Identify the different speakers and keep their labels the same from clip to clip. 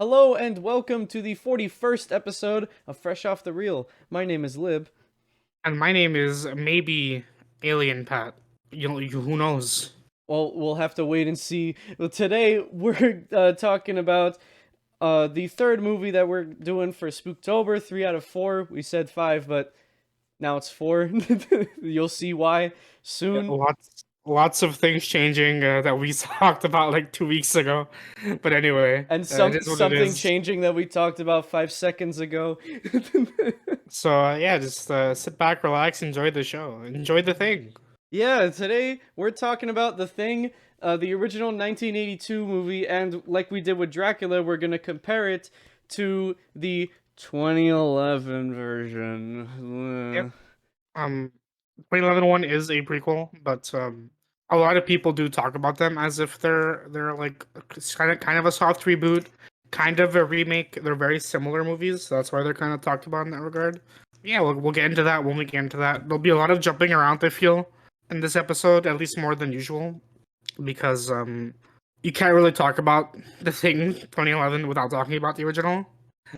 Speaker 1: Hello and welcome to the 41st episode of Fresh Off the Reel. My name is Lib.
Speaker 2: And my name is maybe Alien Pat. Who knows?
Speaker 1: Well, we'll have to wait and see. Well, today we're talking about the third movie that we're doing for Spooktober. 3 out of 4. We said 5, but now it's 4. You'll see why
Speaker 2: Yeah,
Speaker 1: soon.
Speaker 2: lots of things changing that we talked about like 2 weeks ago. But anyway,
Speaker 1: And
Speaker 2: it is what it
Speaker 1: something
Speaker 2: is.
Speaker 1: changing that we talked about 5 seconds ago.
Speaker 2: So yeah, just sit back, relax, enjoy the show, enjoy the thing.
Speaker 1: Yeah, today we're talking about The Thing, the original 1982 movie, and like we did with Dracula, we're gonna compare it to the 2011 version.
Speaker 2: Yep. 2011 one is a prequel, but a lot of people do talk about them as if they're like kind of a soft reboot, kind of a remake. They're very similar movies, so that's why they're kind of talked about in that regard. Yeah, we'll get into that when we get into that. There'll be a lot of jumping around, I feel, in this episode, at least more than usual, because you can't really talk about the thing 2011 without talking about the original.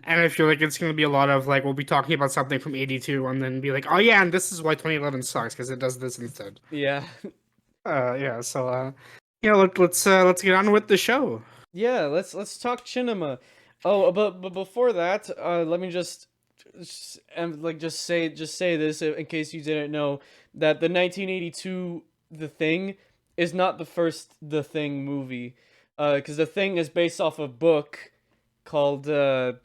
Speaker 2: And I feel like it's going to be a lot of like we'll be talking about something from '82 and then be like, oh yeah, and this is why 2011 sucks because it does this instead.
Speaker 1: Yeah,
Speaker 2: Yeah. So let's get on with the show.
Speaker 1: yeah. Let's talk cinema. Oh, but before that, let me and like just say this in case you didn't know that the 1982 The Thing is not the first The Thing movie, because The Thing is based off a book called The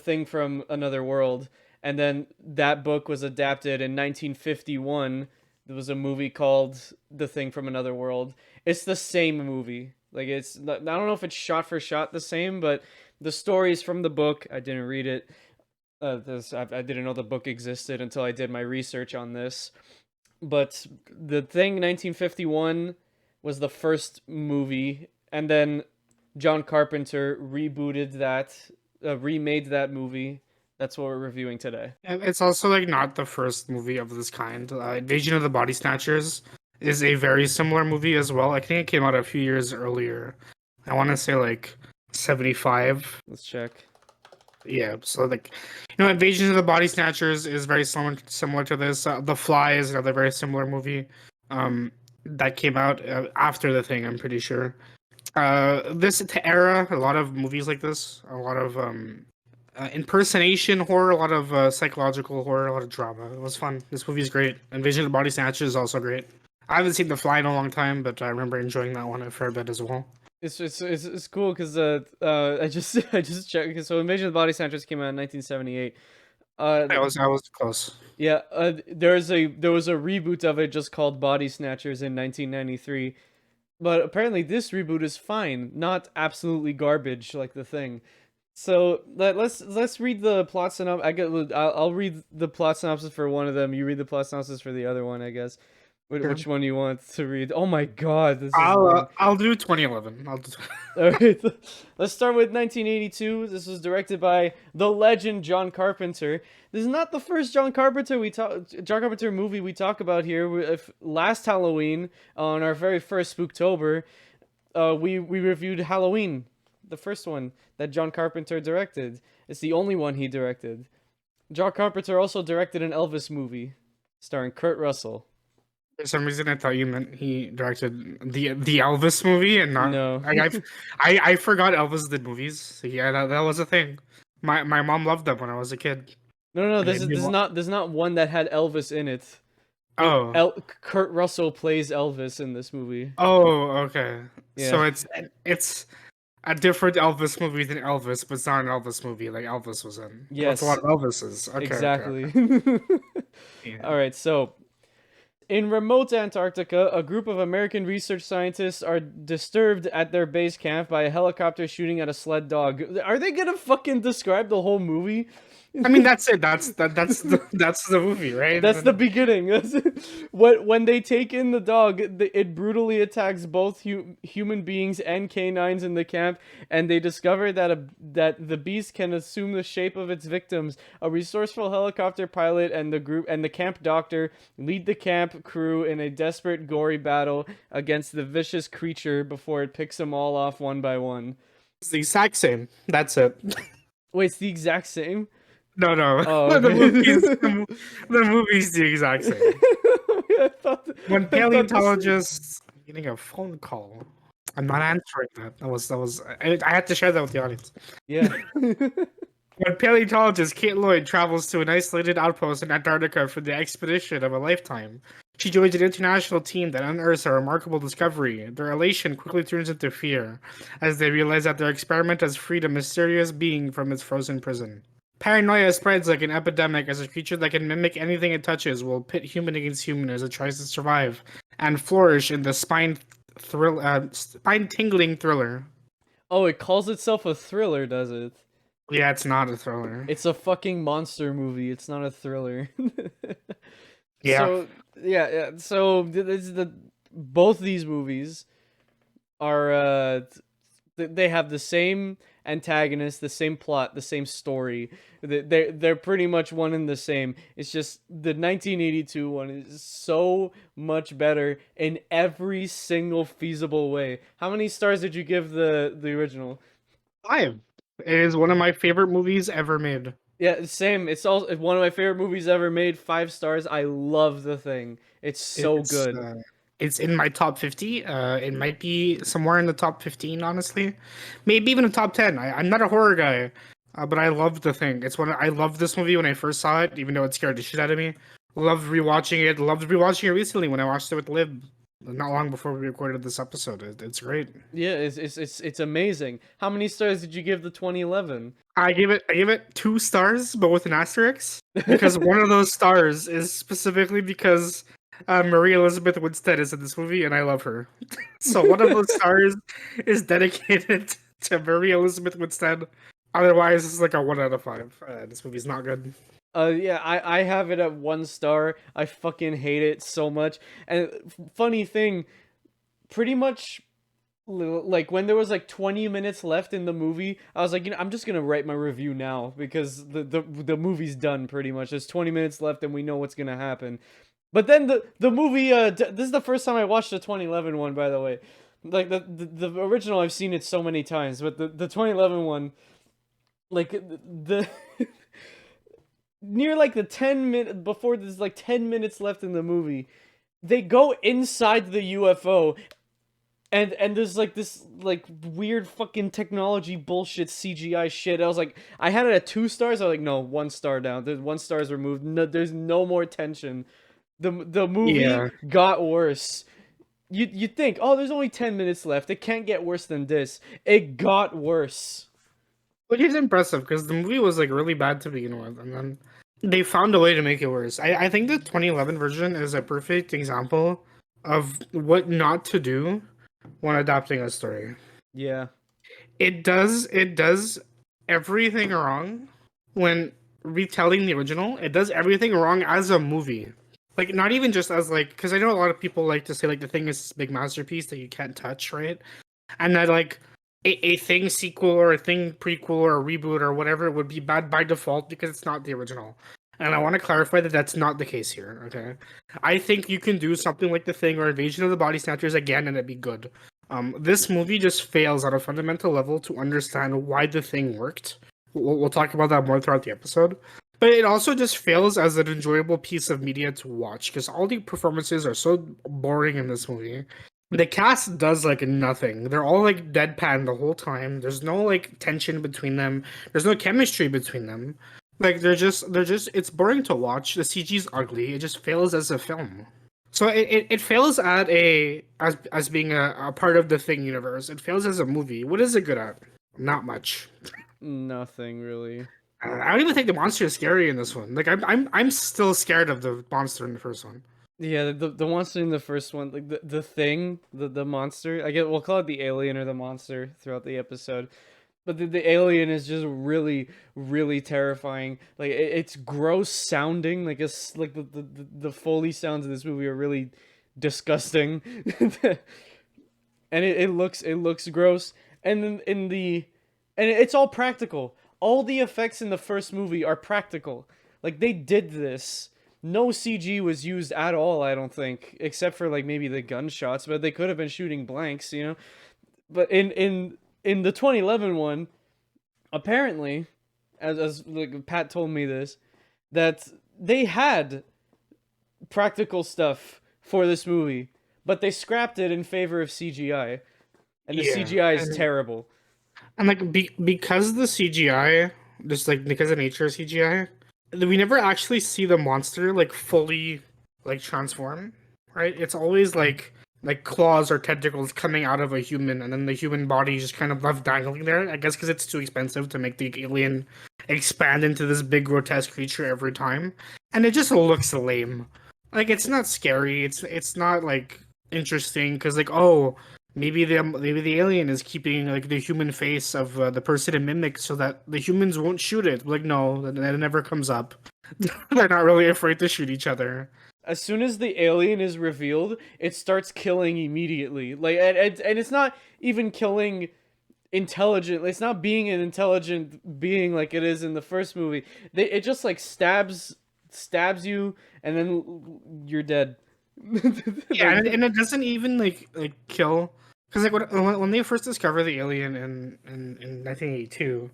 Speaker 1: Thing from Another World, and then that book was adapted in 1951. There was a movie called The Thing from Another World. It's the same movie. Like I don't know if it's shot for shot the same, but the stories from the book. I didn't read it. I didn't know the book existed until I did my research on this. But The Thing 1951 was the first movie, and then John Carpenter remade that movie. That's what we're reviewing today.
Speaker 2: And it's also like not the first movie of this kind. Invasion of the Body Snatchers is a very similar movie as well. I think it came out a few years earlier. I want to say like 75.
Speaker 1: Let's check.
Speaker 2: Yeah, so like, Invasion of the Body Snatchers is very similar to this. The Fly is another very similar movie, that came out after the thing. I'm pretty sure. This era, a lot of movies like this, a lot of impersonation horror, a lot of psychological horror, a lot of drama. It was fun. This movie is great. Invasion of the Body Snatchers is also great. I haven't seen The Fly in a long time, but I remember enjoying that one a fair bit as well.
Speaker 1: It's cool because I just I just checked. So Invasion of the Body Snatchers came out in 1978.
Speaker 2: I was close.
Speaker 1: Yeah, there was a reboot of it just called Body Snatchers in 1993. But apparently this reboot is fine, not absolutely garbage like The Thing. So let's read the plot synopsis. I'll read the plot synopsis for one of them. You read the plot synopsis for the other one, I guess.
Speaker 2: Sure.
Speaker 1: Which one you want to read? Oh my God, this is
Speaker 2: I'll
Speaker 1: long.
Speaker 2: I'll do 2011. I'll do.
Speaker 1: All right, let's start with 1982. This was directed by the legend John Carpenter. This is not the first John Carpenter movie we talk about here. If last Halloween on our very first Spooktober, we reviewed Halloween, the first one that John Carpenter directed. It's the only one he directed. John Carpenter also directed an Elvis movie starring Kurt Russell.
Speaker 2: For some reason, I thought you meant he directed the Elvis movie, and not.
Speaker 1: No.
Speaker 2: I forgot Elvis did movies. So yeah, that was a thing. My mom loved them when I was a kid.
Speaker 1: No,
Speaker 2: And
Speaker 1: this is not one that had Elvis in it.
Speaker 2: Oh,
Speaker 1: Kurt Russell plays Elvis in this movie.
Speaker 2: okay.
Speaker 1: Yeah.
Speaker 2: So it's a different Elvis movie than Elvis, but it's not an Elvis movie like Elvis was in. That's a
Speaker 1: Yes,
Speaker 2: lot of Elvises. Okay.
Speaker 1: exactly.
Speaker 2: Yeah.
Speaker 1: All right, so in remote Antarctica, a group of American research scientists are disturbed at their base camp by a helicopter shooting at a sled dog. Are they gonna fucking describe the whole movie?
Speaker 2: I mean, that's it. That's the movie, right?
Speaker 1: That's the beginning. When they take in the dog, it brutally attacks both human beings and canines in the camp, and they discover that the beast can assume the shape of its victims. A resourceful helicopter pilot and the camp doctor lead the camp crew in a desperate, gory battle against the vicious creature before it picks them all off one by one.
Speaker 2: It's the exact same. That's it.
Speaker 1: Wait, it's the exact same.
Speaker 2: No, no.
Speaker 1: Oh,
Speaker 2: The
Speaker 1: okay.
Speaker 2: movie's the movie's the exact same.
Speaker 1: I thought
Speaker 2: When
Speaker 1: I thought this.
Speaker 2: paleontologists getting a phone call. I'm not answering that. That was I had to share that with the audience.
Speaker 1: Yeah.
Speaker 2: When paleontologist Kate Lloyd travels to an isolated outpost in Antarctica for the expedition of a lifetime, she joins an international team that unearths a remarkable discovery. Their elation quickly turns into fear as they realize that their experiment has freed a mysterious being from its frozen prison. Paranoia spreads like an epidemic as a creature that can mimic anything it touches will pit human against human as it tries to survive and flourish in the spine-tingling thriller.
Speaker 1: Oh, it calls itself a thriller, does it?
Speaker 2: Yeah, it's not a thriller.
Speaker 1: It's a fucking monster movie. It's not a thriller.
Speaker 2: Yeah.
Speaker 1: So yeah, yeah. So this is the both these movies are they have the same antagonist, the same plot, the same story. They're pretty much one and the same. It's just the 1982 one is so much better in every single feasible way. How many stars did you give the original?
Speaker 2: 5. It is one of my favorite movies ever made.
Speaker 1: Yeah, same. It's all one of my favorite movies ever made. 5 stars. I love The Thing. It's so
Speaker 2: It's
Speaker 1: good.
Speaker 2: it's in my top 50. It might be somewhere in the top 15, honestly. Maybe even a top 10. I'm not a horror guy, but I love The Thing. I loved this movie when I first saw it, even though it scared the shit out of me. Loved rewatching it. Loved rewatching it recently when I watched it with Lib, not long before we recorded this episode. It's great.
Speaker 1: Yeah, it's amazing. How many stars did you give the 2011?
Speaker 2: I give it 2 stars, but with an asterisk, because one of those stars is specifically because Marie Elizabeth Winstead is in this movie, and I love her. So one of those stars is dedicated to Marie Elizabeth Winstead. Otherwise, it's like a 1 out of 5. This movie's not good.
Speaker 1: Yeah, I have it at 1 star. I fucking hate it so much. And funny thing, pretty much like when there was like 20 minutes left in the movie, I was like, I'm just gonna write my review now because the movie's done pretty much. There's 20 minutes left and we know what's gonna happen. But then the movie this is the first time I watched the 2011 one, by the way. Like the original, I've seen it so many times, but the 2011 one, like the near like the 10 minute before there's like 10 minutes left in the movie, they go inside the UFO and there's like this like weird fucking technology bullshit CGI shit. I was like, I had it at 2 stars. I was like, no, 1 star down. There's 1 star's removed. No, there's no more tension. The movie
Speaker 2: Yeah,
Speaker 1: got worse. You think, oh, there's only 10 minutes left. It can't get worse than this. It got worse.
Speaker 2: which is impressive because the movie was like really bad to begin with, and then they found a way to make it worse. I think the 2011 version is a perfect example of what not to do when adapting a story.
Speaker 1: Yeah.
Speaker 2: It does everything wrong when retelling the original. It does everything wrong as a movie. Like not even just as like, because I know a lot of people like to say like the thing is this big masterpiece that you can't touch, right? And that like a thing sequel or a thing prequel or a reboot or whatever would be bad by default because it's not the original. And I want to clarify that that's not the case here. Okay, I think you can do something like the thing or Invasion of the Body Snatchers again and it'd be good. This movie just fails at a fundamental level to understand why the thing worked. We'll talk about that more throughout the episode. But it also just fails as an enjoyable piece of media to watch because all the performances are so boring in this movie. The cast does like nothing. They're all like deadpan the whole time. There's no like tension between them. There's no chemistry between them. Like they're just it's boring to watch. The CG's ugly. It just fails as a film. So it fails at as being a part of the Thing universe. It fails as a movie. What is it good at? Not much.
Speaker 1: Nothing really.
Speaker 2: I don't even think the monster is scary in this one. Like I'm still scared of the monster in the first one.
Speaker 1: Yeah, the monster in the first one, like the thing, the monster. I get we'll call it the alien or the monster throughout the episode. But the alien is just really, really terrifying. Like it's gross sounding. Like it's like the Foley sounds in this movie are really disgusting, and it looks gross. And then and it's all practical. All the effects in the first movie are practical. Like they did this. No CG was used at all, I don't think, except for like maybe the gunshots. But they could have been shooting blanks, you know. But in in the 2011 one, apparently, as like Pat told me this, that they had practical stuff for this movie, but they scrapped it in favor of CGI, and the
Speaker 2: Yeah,
Speaker 1: CGI is terrible.
Speaker 2: and like because the CGI, just like because of nature of CGI, we never actually see the monster like fully like transform, right? It's always like claws or tentacles coming out of a human, and then the human body is just kind of left dangling there. I guess because it's too expensive to make the alien expand into this big grotesque creature every time, and it just looks lame. Like it's not scary. It's not like interesting because like oh maybe the alien is keeping like the human face of the person to mimic so that the humans won't shoot it. Like no, that never comes up. They're not really afraid to shoot each other.
Speaker 1: As soon as the alien is revealed, it starts killing immediately. Like, and it's not even killing intelligent. It's not being an intelligent being like it is in the first movie. It just like stabs you, and then you're dead.
Speaker 2: Yeah,
Speaker 1: Like,
Speaker 2: and it doesn't even like kill because like when they first discover the alien in 1982,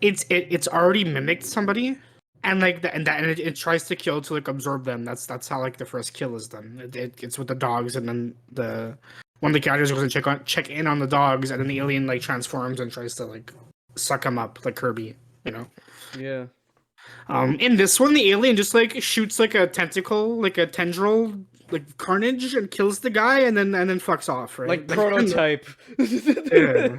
Speaker 2: it's already mimicked somebody, and like it tries to kill to like absorb them. That's how like the first kill is done. It's with the dogs, and then the one of the characters goes and check in on the dogs, and then the alien like transforms and tries to like suck him up like Kirby, you know.
Speaker 1: yeah,
Speaker 2: In this one, the alien just like shoots like a tentacle, like a tendril, like carnage, and kills the guy, and then fucks off, right?
Speaker 1: like prototype.
Speaker 2: Yeah.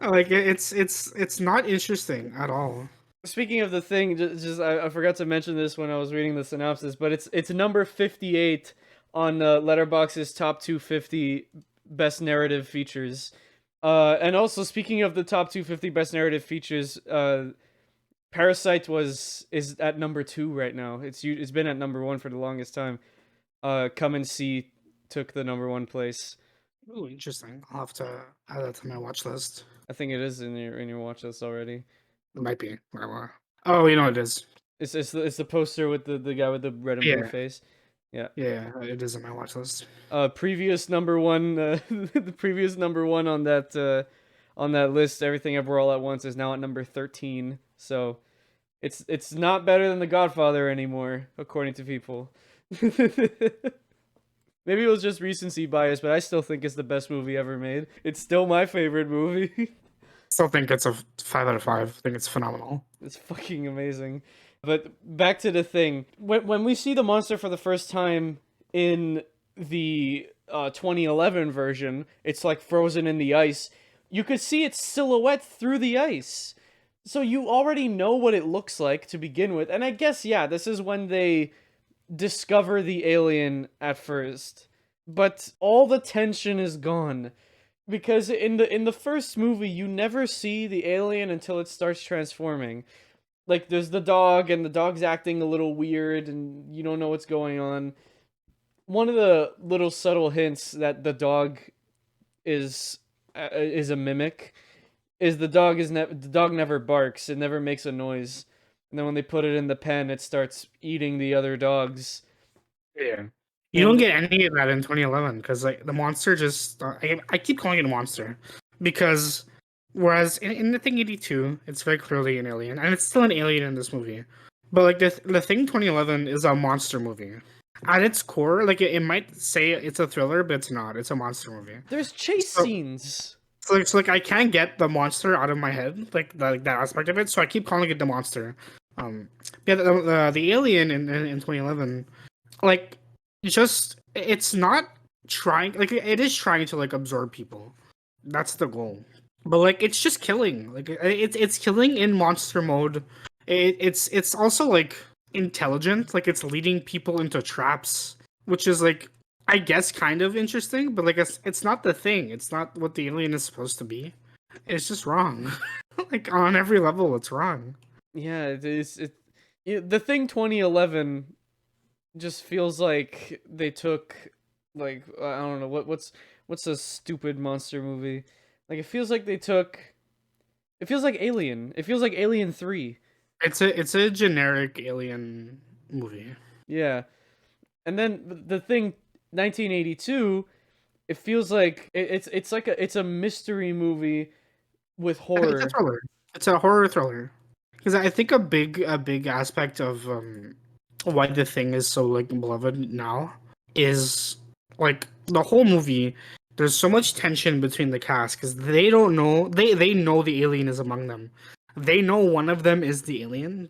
Speaker 2: Like it's not interesting at all.
Speaker 1: Speaking of the thing, just I forgot to mention this when I was reading the synopsis, but it's number 58 on Letterboxd's top 250 best narrative features. And also speaking of the top 250 best narrative features, Parasite is at number 2 right now. It's been at number 1 for the longest time. Come and See took the number 1 place.
Speaker 2: Ooh, interesting. I'll have to add that to my watch list.
Speaker 1: I think it is in your watch list already.
Speaker 2: It might be. Whatever. Oh, you know what it is.
Speaker 1: It's the poster with the guy with the red and blue
Speaker 2: Yeah,
Speaker 1: face. Yeah.
Speaker 2: yeah, it is in my watch list.
Speaker 1: Previous number one, the previous number one on that list, Everything Ever All at Once, is now at number 13. So it's not better than The Godfather anymore, according to people. Maybe it was just recency bias, but I still think it's the best movie ever made. It's still my favorite movie.
Speaker 2: Still think it's a 5 out of 5. I think it's phenomenal.
Speaker 1: It's fucking amazing. But back to the thing. When we see the monster for the first time in the 2011 version, it's like frozen in the ice. You could see its silhouette through the ice. So you already know what it looks like to begin with. And I guess, yeah, this is when they discover the alien at first. But all the tension is gone. Because in the first movie, you never see the alien until it starts transforming. Like, there's the dog, and the dog's acting a little weird, and you don't know what's going on. One of the little subtle hints that the dog is a mimic is the dog never barks. It never makes a noise. And then when they put it in the pen, it starts eating the other dogs.
Speaker 2: Yeah. You don't get any of that in 2011 because like the monster just I keep calling it a monster because whereas in the Thing 82 it's very clearly an alien and it's still an alien in this movie, but like the Thing 2011 is a monster movie at its core. Like it might say it's a thriller, but it's not. It's a monster movie.
Speaker 1: There's chase scenes.
Speaker 2: So like I can't get the monster out of my head, like that aspect of it. So I keep calling it the monster. Yeah, the alien in 2011, like it's not trying, like it is trying to like absorb people. That's the goal. But like it's just killing. Like it's killing in monster mode. It's also like intelligent. Like it's leading people into traps, which is like I guess kind of interesting, but like it's not the thing. It's not what the alien is supposed to be. It's just wrong. Like on every level, it's wrong.
Speaker 1: Yeah, it is. The Thing 2011 just feels like they took, like, I don't know what's a stupid monster movie. Like, it feels like they took. It feels like Alien. It feels like Alien 3.
Speaker 2: It's a generic alien movie.
Speaker 1: Yeah, and then the Thing 1982. It feels like it's like it's a mystery movie with
Speaker 2: It's a
Speaker 1: horror.
Speaker 2: thriller. It's a horror thriller. Because I think a big aspect of why the thing is so like beloved now is like the whole movie. There's so much tension between the cast because they don't know they know the alien is among them. They know one of them is the alien,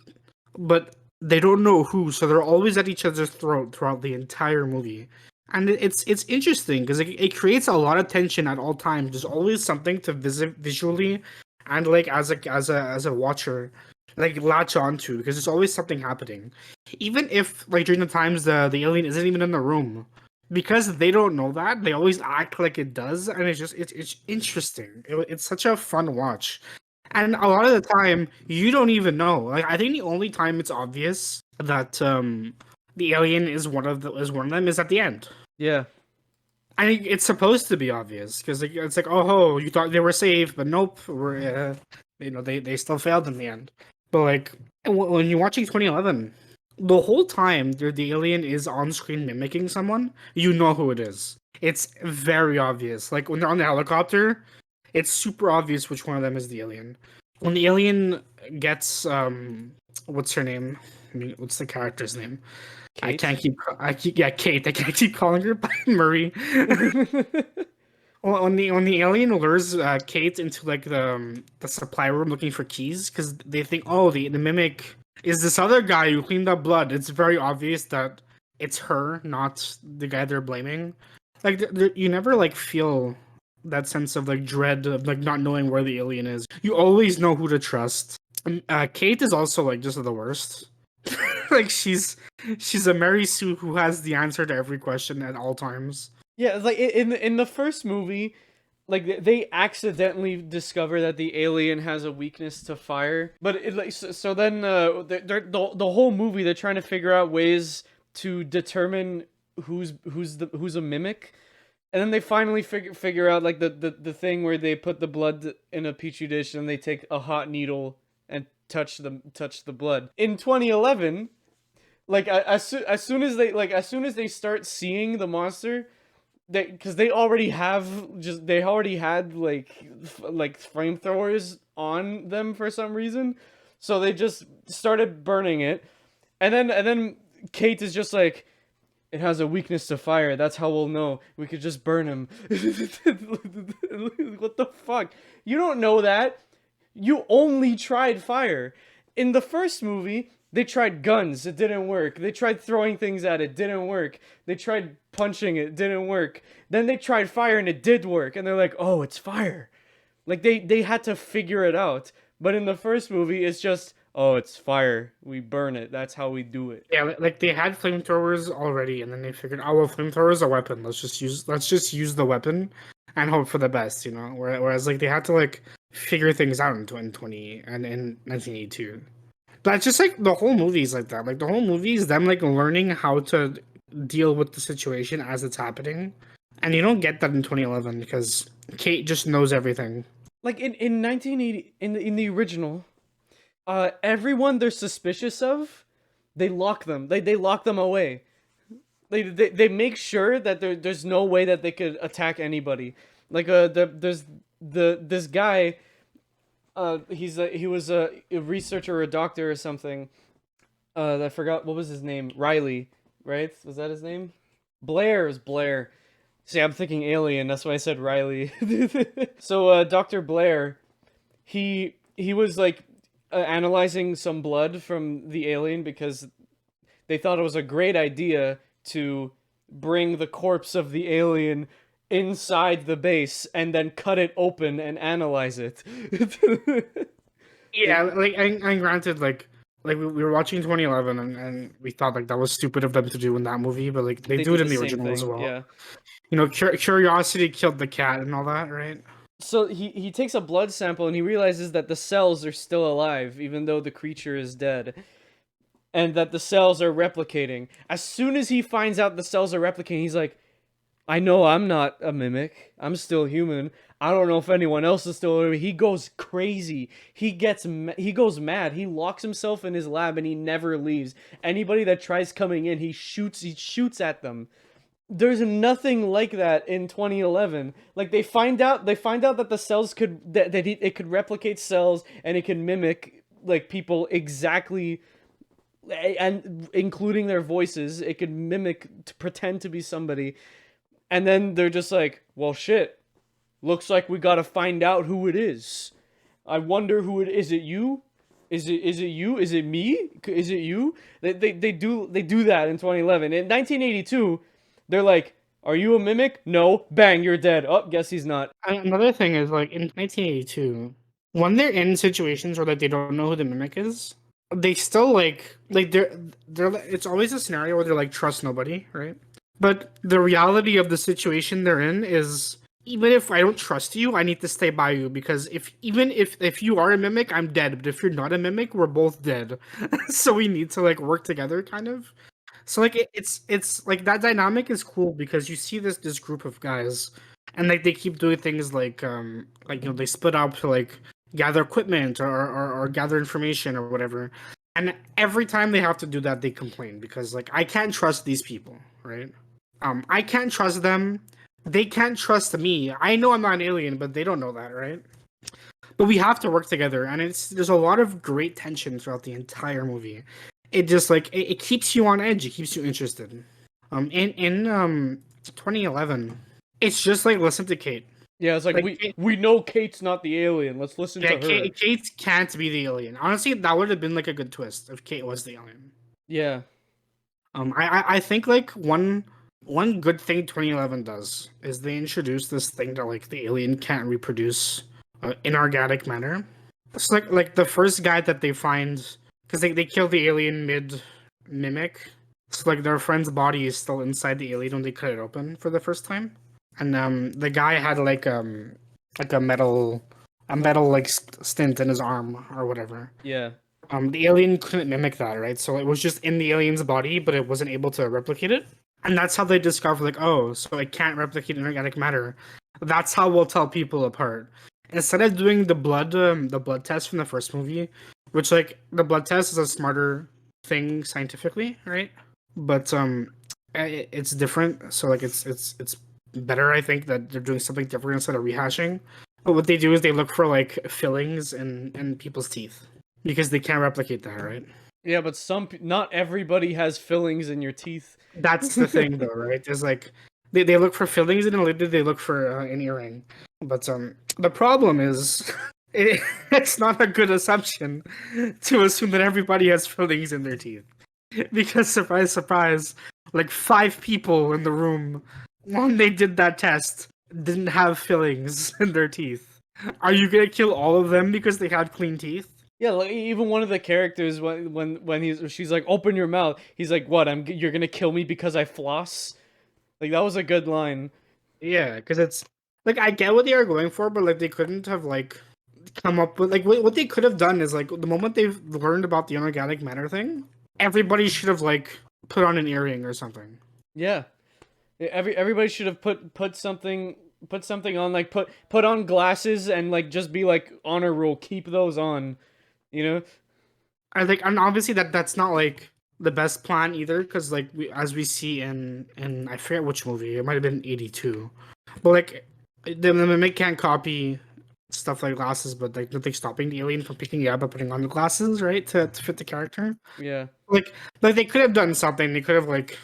Speaker 2: but they don't know who. So they're always at each other's throat throughout the entire movie. And it's interesting because it creates a lot of tension at all times. There's always something to visit visually and like as a watcher like latch onto because there's always something happening even if like during the times the alien isn't even in the room because they don't know that they always act like it does and it's interesting it's such a fun watch and a lot of the time you don't even know like I think the only time it's obvious that the alien is one of them is at the end.
Speaker 1: Yeah.
Speaker 2: I think it's supposed to be obvious because it's like, oh, you thought they were safe, but nope, they still failed in the end. But like when you're watching 2011, the whole time the alien is on screen mimicking someone, you know who it is. It's very obvious. Like when they're on the helicopter, it's super obvious which one of them is the alien. When the alien gets what's her name? I mean, what's the character's name?
Speaker 1: Kate.
Speaker 2: Yeah, Kate. I can't keep calling her by Marie. Well, when the alien lures Kate into like the supply room looking for keys because they think, oh, the mimic is this other guy who cleaned up blood. It's very obvious that it's her, not the guy they're blaming. Like you never like feel that sense of like dread of like not knowing where the alien is. You always know who to trust. Kate is also like just the worst. Like she's a Mary Sue who has the answer to every question at all times.
Speaker 1: Yeah, it's like in the first movie, like they accidentally discover that the alien has a weakness to fire, but it like so then the whole movie they're trying to figure out ways to determine who's a mimic, and then they finally figure out like the thing where they put the blood in a petri dish and they take a hot needle and touch the blood. In 2011, like as soon as they start seeing the monster, because they already had like flamethrowers on them for some reason, so they just started burning it, and then Kate is just like, it has a weakness to fire. That's how we'll know. We could just burn him. What the fuck? You don't know that. You only tried fire. In the first movie, they tried guns, it didn't work. They tried throwing things at it, didn't work. They tried punching it, didn't work. Then they tried fire and it did work. And they're like, oh, it's fire. Like they had to figure it out. But in the first movie, it's just, oh, it's fire. We burn it. That's how we do it.
Speaker 2: Yeah, like they had flamethrowers already, and then they figured, oh well, flamethrower is a weapon. Let's just use the weapon and hope for the best, you know. Whereas like they had to like figure things out in 2020 and in 1982. That's just like the whole movie is like that. Like the whole movie is them like learning how to deal with the situation as it's happening, and you don't get that in 2011 because Kate just knows everything.
Speaker 1: Like in 1980, in the original, everyone they're suspicious of, they lock them. They lock them away. They make sure that there's no way that they could attack anybody. Like there's this guy. He was a researcher or a doctor or something. I forgot what was his name. Riley, right? Was that his name? Blair is Blair. See, I'm thinking Alien. That's why I said Riley. So, Dr. Blair, he was like analyzing some blood from the alien because they thought it was a great idea to bring the corpse of the alien inside the base and then cut it open and analyze it.
Speaker 2: Yeah, like and granted, we were watching 2011 and we thought like that was stupid of them to do in that movie, but like they do it
Speaker 1: did
Speaker 2: in the
Speaker 1: same
Speaker 2: original as
Speaker 1: thing,
Speaker 2: well.
Speaker 1: yeah.
Speaker 2: You know, curiosity killed the cat and all that, right?
Speaker 1: So he takes a blood sample and he realizes that the cells are still alive even though the creature is dead. And that the cells are replicating. As soon as he finds out the cells are replicating, he's like, I know I'm not a mimic. I'm still human. I don't know if anyone else is still human. He goes crazy. He goes mad. He locks himself in his lab and he never leaves. Anybody that tries coming in, he shoots at them. there's nothing like that in 2011. Like they find out that the cells could it could replicate cells and it can mimic like people exactly, and including their voices. It could mimic to pretend to be somebody, and then they're just like, well, shit. Looks like we gotta find out who it is. I wonder who it is. It you? Is it you? Is it me? Is it you? They do that in 2011. In 1982, they're like, "Are you a mimic? No. Bang, you're dead. Oh, guess he's not."
Speaker 2: Another thing is like in 1982, when they're in situations where like they don't know who the mimic is, they still like they're it's always a scenario where they're like trust nobody, right? But the reality of the situation they're in is even if I don't trust you, I need to stay by you because if you are a mimic, I'm dead. But if you're not a mimic, we're both dead. So we need to like work together, kind of. So like it's like that dynamic is cool because you see this group of guys, and like they keep doing things like you know they split up to like gather equipment or gather information or whatever. And every time they have to do that, they complain because like I can't trust these people, right? I can't trust them. They can't trust me. I know I'm not an alien, but they don't know that, right? But we have to work together, and there's a lot of great tension throughout the entire movie. It just like it keeps you on edge. It keeps you interested. In 2011, it's just like listen to Kate.
Speaker 1: Yeah, it's like,
Speaker 2: Like
Speaker 1: we know Kate's not the alien. Let's listen to
Speaker 2: yeah,
Speaker 1: her.
Speaker 2: Kate can't be the alien. Honestly, that would have been like a good twist if Kate was the alien.
Speaker 1: Yeah.
Speaker 2: I think like one good thing 2011 does is they introduce this thing that like the alien can't reproduce inorganic matter. It's like the first guy that they find because they kill the alien mid mimic. So like their friend's body is still inside the alien when they cut it open for the first time, and the guy had like a metal like stint in his arm or whatever.
Speaker 1: Yeah.
Speaker 2: The alien couldn't mimic that, right? So it was just in the alien's body, but it wasn't able to replicate it. And that's how they discover, like, oh, so it can't replicate inorganic matter. That's how we'll tell people apart. Instead of doing the blood test from the first movie, which like the blood test is a smarter thing scientifically, right? But it's different. So like it's better, I think, that they're doing something different instead of rehashing. But what they do is they look for like fillings in people's teeth because they can't replicate that, right?
Speaker 1: Yeah, but not everybody has fillings in your teeth.
Speaker 2: That's the thing, though, right? Is like they look for fillings in a lid, they look for an earring. But the problem is it's not a good assumption to assume that everybody has fillings in their teeth, because surprise, surprise, like 5 people in the room when they did that test didn't have fillings in their teeth. Are you gonna kill all of them because they had clean teeth?
Speaker 1: Yeah, like even one of the characters when she's like, "Open your mouth," he's like, "What? You're gonna kill me because I floss?" Like that was a good line.
Speaker 2: Yeah, because it's like I get what they are going for, but like they couldn't have like come up with like what they could have done is like the moment they've learned about the inorganic matter thing, everybody should have like put on an earring or something.
Speaker 1: Yeah, everybody should have put something on, like put on glasses and like just be like, honor rule, keep those on, you know.
Speaker 2: I think, and obviously that's not like the best plan either, because like as we see in I forget which movie, it might have been 82, but like the mimic can't copy stuff like glasses, but like nothing stopping the alien from picking it up and putting on the glasses, right, to fit the character.
Speaker 1: Yeah.
Speaker 2: Like they could have done something. They could have like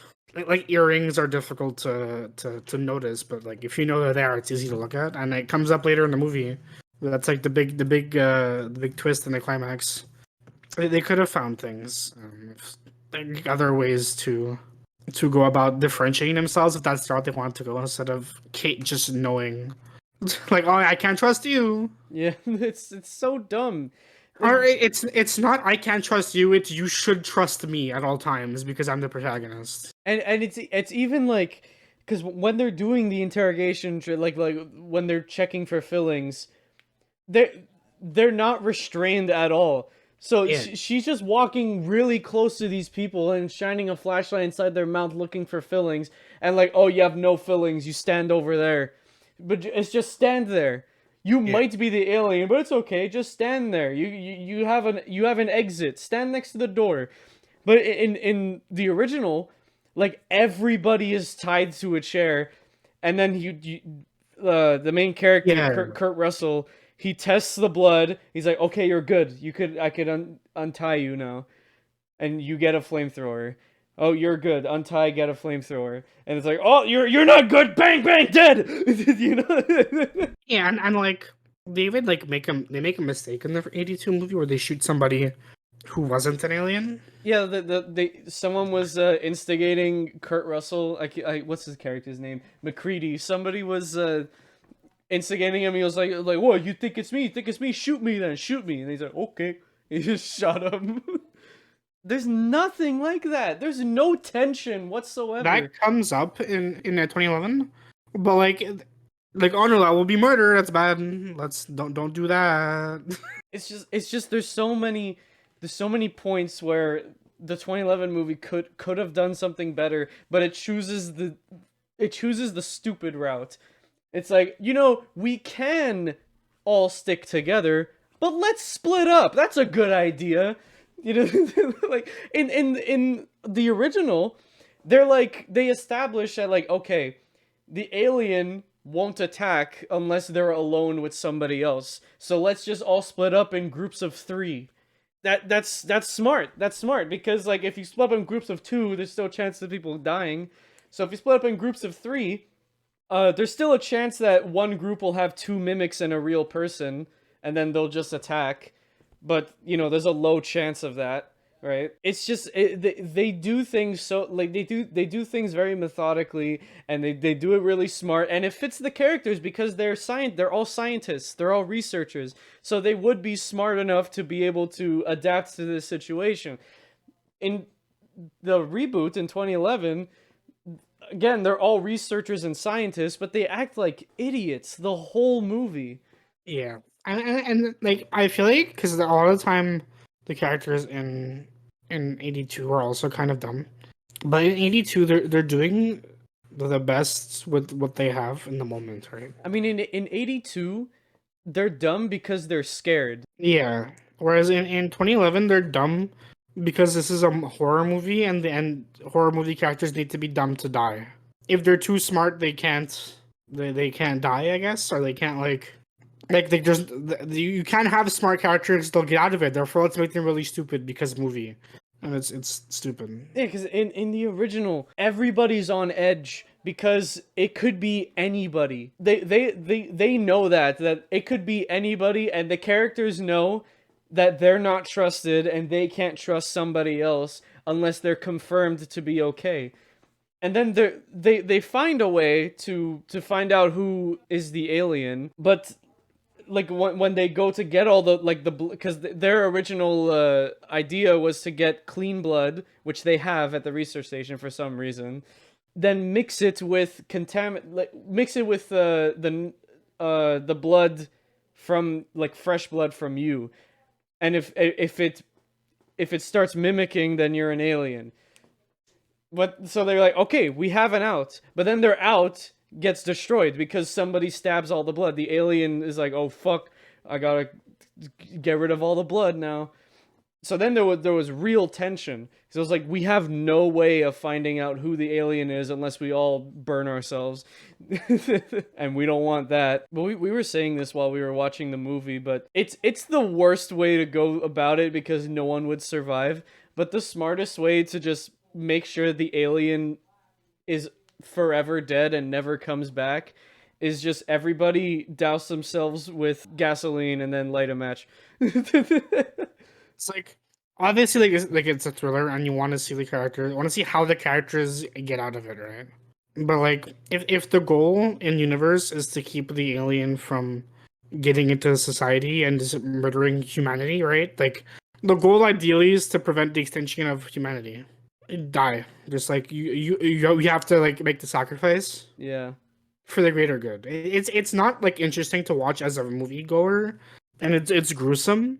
Speaker 2: earrings are difficult to notice, but like if you know they're there, it's easy to look at, and it comes up later in the movie. That's like the big twist in the climax. They could have found things, like other ways to go about differentiating themselves if that's the route they want to go, instead of Kate just knowing, like, oh, I can't trust you.
Speaker 1: Yeah, it's so dumb.
Speaker 2: Or it's not I can't trust you. It's you should trust me at all times because I'm the protagonist.
Speaker 1: And it's even like, because when they're doing the interrogation, like when they're checking for fillings, they're not restrained at all. So
Speaker 2: Yeah.
Speaker 1: she's just walking really close to these people and shining a flashlight inside their mouth looking for fillings, and like, oh, you have no fillings, you stand over there. But it's just stand there. You might be the alien, but it's okay. Just stand there. You have an exit. Stand next to the door. But in the original, like everybody is tied to a chair, and then the main character
Speaker 2: Yeah.
Speaker 1: Kurt Russell, he tests the blood. He's like, okay, you're good. I could untie you now, and you get a flamethrower. Oh, you're good. Untie, get a flamethrower, and it's like, oh, you're not good. Bang, bang, dead. You know?
Speaker 2: Yeah, and like they even like make a mistake in the 82 movie where they shoot somebody who wasn't an alien.
Speaker 1: Yeah, someone was instigating Kurt Russell. What's his character's name? McCready. Somebody was instigating him. He was like, "Whoa, you think it's me? You think it's me? Shoot me then, shoot me." And he's like, "Okay." He just shot him. There's nothing like that. There's no tension whatsoever.
Speaker 2: That comes up in 2011, but like honor that will be murder. That's bad. Let's don't do that.
Speaker 1: It's just there's so many points where the 2011 movie could have done something better, but it chooses the stupid route. It's like, we can all stick together, but let's split up. That's a good idea. Like in the original, they establish that, like, okay, the alien won't attack unless they're alone with somebody else. So let's just all split up in groups of 3. That's smart. That's smart, because like if you split up in groups of 2, there's still a chance of people dying. So if you split up in groups of 3, there's still a chance that one group will have 2 mimics and a real person, and then they'll just attack. But there's a low chance of that, right? It's just they do things so, like, they do things very methodically, and they do it really smart, and it fits the characters because they're all scientists, they're all researchers, so they would be smart enough to be able to adapt to this situation. In the reboot in 2011, again, they're all researchers and scientists, but they act like idiots the whole movie.
Speaker 2: Yeah, and like I feel like because a lot of the time the characters in 82 are also kind of dumb, but in 82 they're doing the best with what they have in the moment, right?
Speaker 1: I mean, in 82, they're dumb because they're scared.
Speaker 2: Yeah. Whereas in 2011 they're dumb because this is a horror movie, and horror movie characters need to be dumb to die. If they're too smart, they can't die, I guess, or they can't like they just you can't have smart characters, they'll get out of it. Therefore, let's make them really stupid because movie, and it's stupid.
Speaker 1: Yeah, because in the original, everybody's on edge because it could be anybody. They know that it could be anybody, and the characters know that they're not trusted and they can't trust somebody else unless they're confirmed to be okay. And then they find a way to find out who is the alien, but like when they go to get all the because their original idea was to get clean blood, which they have at the research station for some reason, then mix it with the blood from, like, fresh blood from you, and if it starts mimicking, then you're an alien. But so they're like, okay, we have an out, but then their out gets destroyed because somebody stabs all the blood. The alien is like, oh fuck, I gotta get rid of all the blood now. So then there was real tension. So it was like, we have no way of finding out who the alien is unless we all burn ourselves. And we don't want that. But we were saying this while we were watching the movie, but it's the worst way to go about it because no one would survive. But the smartest way to just make sure the alien is forever dead and never comes back is just everybody douse themselves with gasoline and then light a match.
Speaker 2: It's like, obviously, like it's a thriller, and you want to see the character, you want to see how the characters get out of it, right? But like, if the goal in universe is to keep the alien from getting into society and just murdering humanity, right? Like, the goal ideally is to prevent the extinction of humanity. Die, just like you have to like make the sacrifice.
Speaker 1: Yeah.
Speaker 2: For the greater good. It's not like interesting to watch as a movie goer, and it's gruesome.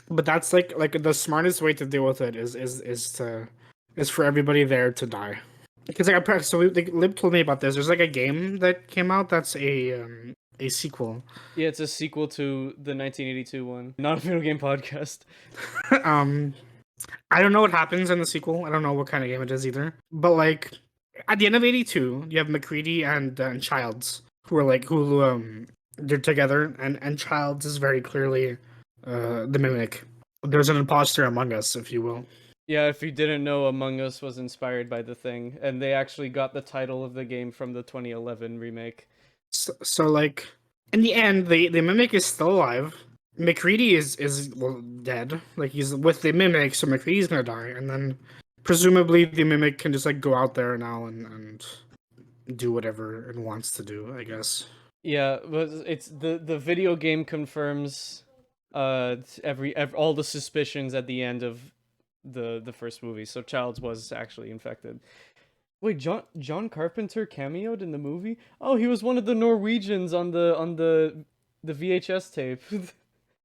Speaker 2: But that's like the smartest way to deal with it is for everybody there to die. Because Lib told me about this. There's like a game that came out that's a sequel.
Speaker 1: Yeah, it's a sequel to the 1982 one. Not a video game podcast.
Speaker 2: I don't know what happens in the sequel. I don't know what kind of game it is either. But like at the end of 82, you have McCready and Childs who are like who they're together, and Childs is very clearly the mimic. There's an imposter among us, if you will.
Speaker 1: Yeah, if you didn't know, Among Us was inspired by The Thing, and they actually got the title of the game from the 2011 remake.
Speaker 2: So like in the end, the mimic is still alive. McCready is well, dead. Like he's with the mimic, so McCready's gonna die, and then presumably the mimic can just like go out there now and do whatever it wants to do, I guess.
Speaker 1: Yeah, but it's the video game confirms every all the suspicions at the end of the first movie. So Childs was actually infected. Wait, John Carpenter cameoed in the movie? Oh, he was one of the Norwegians on the VHS tape.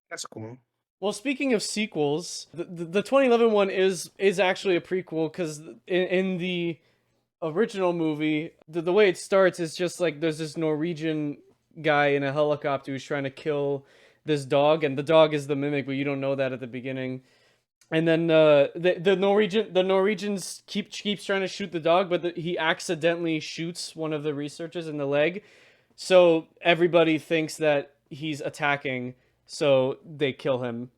Speaker 2: That's cool.
Speaker 1: Well, speaking of sequels, the 2011 one is actually a prequel because in the original movie, the way it starts is just like there's this Norwegian guy in a helicopter who's trying to kill this dog, and the dog is the mimic, but you don't know that at the beginning. And then the Norwegians keeps trying to shoot the dog, but he accidentally shoots one of the researchers in the leg, so everybody thinks that he's attacking, so they kill him.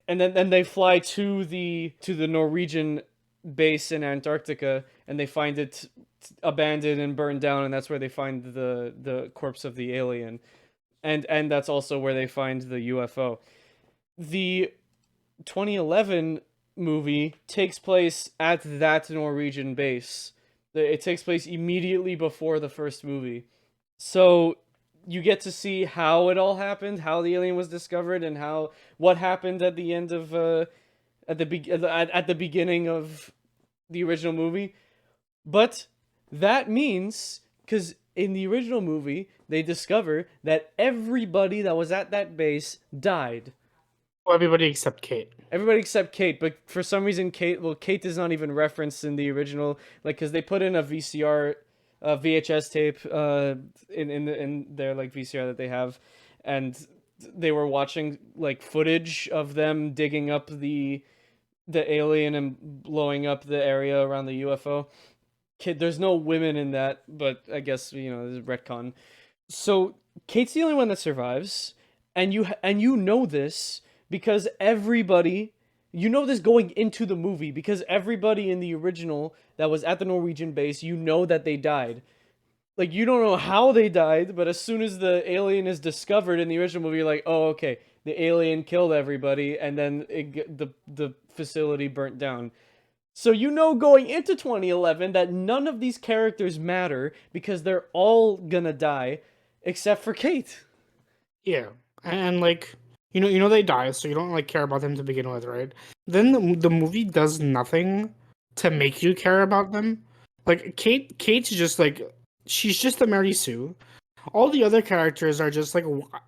Speaker 1: And then they fly to the Norwegian base in Antarctica, and they find it abandoned and burned down, and that's where they find the corpse of the alien, and that's also where they find the UFO. The 2011 movie takes place at that Norwegian base. It takes place immediately before the first movie. So you get to see how it all happened, how the alien was discovered, and how what happened at the end of at the beginning of the original movie. But that means because in the original movie they discover that everybody that was at that base died.
Speaker 2: Well, everybody except Kate.
Speaker 1: Everybody except Kate, but for some reason Kate is not even referenced in the original, like because they put in a VCR, VHS tape, in their like VCR that they have, and they were watching like footage of them digging up the alien and blowing up the area around the UFO. There's no women in that, but I guess there's a retcon. So Kate's the only one that survives, and you know this because everybody, you know this going into the movie because everybody in the original that was at the Norwegian base, you know that they died. Like you don't know how they died, but as soon as the alien is discovered in the original movie, you're like, oh okay, the alien killed everybody, and then the facility burnt down. So you know going into 2011 that none of these characters matter because they're all gonna die, except for Kate.
Speaker 2: Yeah, and like you know they die, so you don't like care about them to begin with, right? Then the movie does nothing to make you care about them. Like Kate's just like she's just a Mary Sue. All the other characters are just like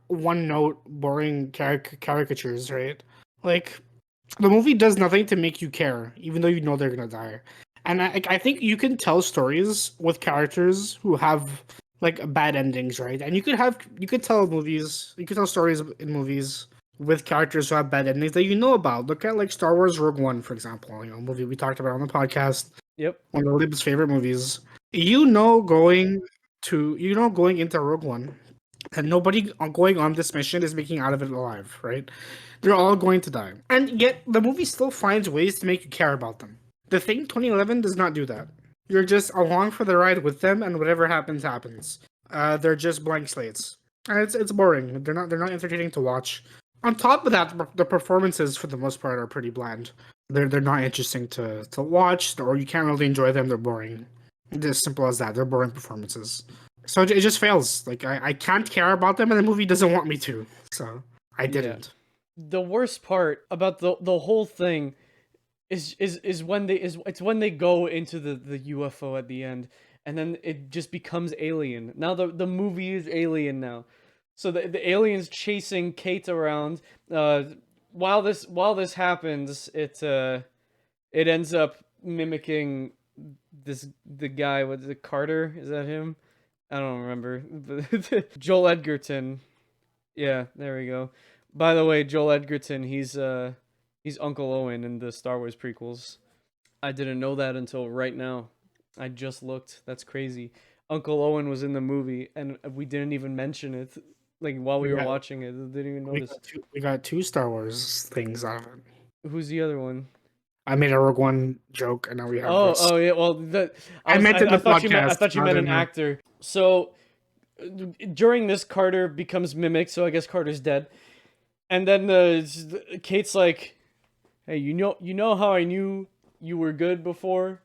Speaker 2: one note, boring caricatures, right? Like the movie does nothing to make you care, even though you know they're gonna die. And I think you can tell stories with characters who have like bad endings, right? And you could tell stories in movies with characters who have bad endings that you know about. Look at like Star Wars Rogue One, for example, a movie we talked about on the podcast.
Speaker 1: Yep.
Speaker 2: One of Lib's favorite movies. Going into Rogue One, and nobody going on this mission is making out of it alive, right? They're all going to die. And yet, the movie still finds ways to make you care about them. The Thing 2011 does not do that. You're just along for the ride with them, and whatever happens, happens. They're just blank slates. And it's boring. They're not entertaining to watch. On top of that, the performances, for the most part, are pretty bland. They're not interesting to watch, or you can't really enjoy them. They're boring. It's as simple as that. They're boring performances. So it just fails. Like I can't care about them, and the movie doesn't want me to. So I didn't.
Speaker 1: The worst part about the whole thing is when it's when they go into the UFO at the end, and then it just becomes Alien. Now the movie is Alien now. So the alien's chasing Kate around. While this happens, it ends up mimicking the guy with the Carter. Is that him? I don't remember. Joel Edgerton. Yeah, there we go. By the way, Joel Edgerton, He's Uncle Owen in the Star Wars prequels. I didn't know that until right now. I just looked. That's crazy. Uncle Owen was in the movie, and we didn't even mention it. Like while we were watching it, didn't even notice.
Speaker 2: We got two Star Wars things out of it.
Speaker 1: Who's the other one?
Speaker 2: I made a Rogue One joke, and now we have this.
Speaker 1: Oh yeah. Well,
Speaker 2: I meant in the podcast.
Speaker 1: I thought you meant an actor. So during this, Carter becomes mimicked. So I guess Carter's dead. And then Kate's like, "Hey, you know how I knew you were good before?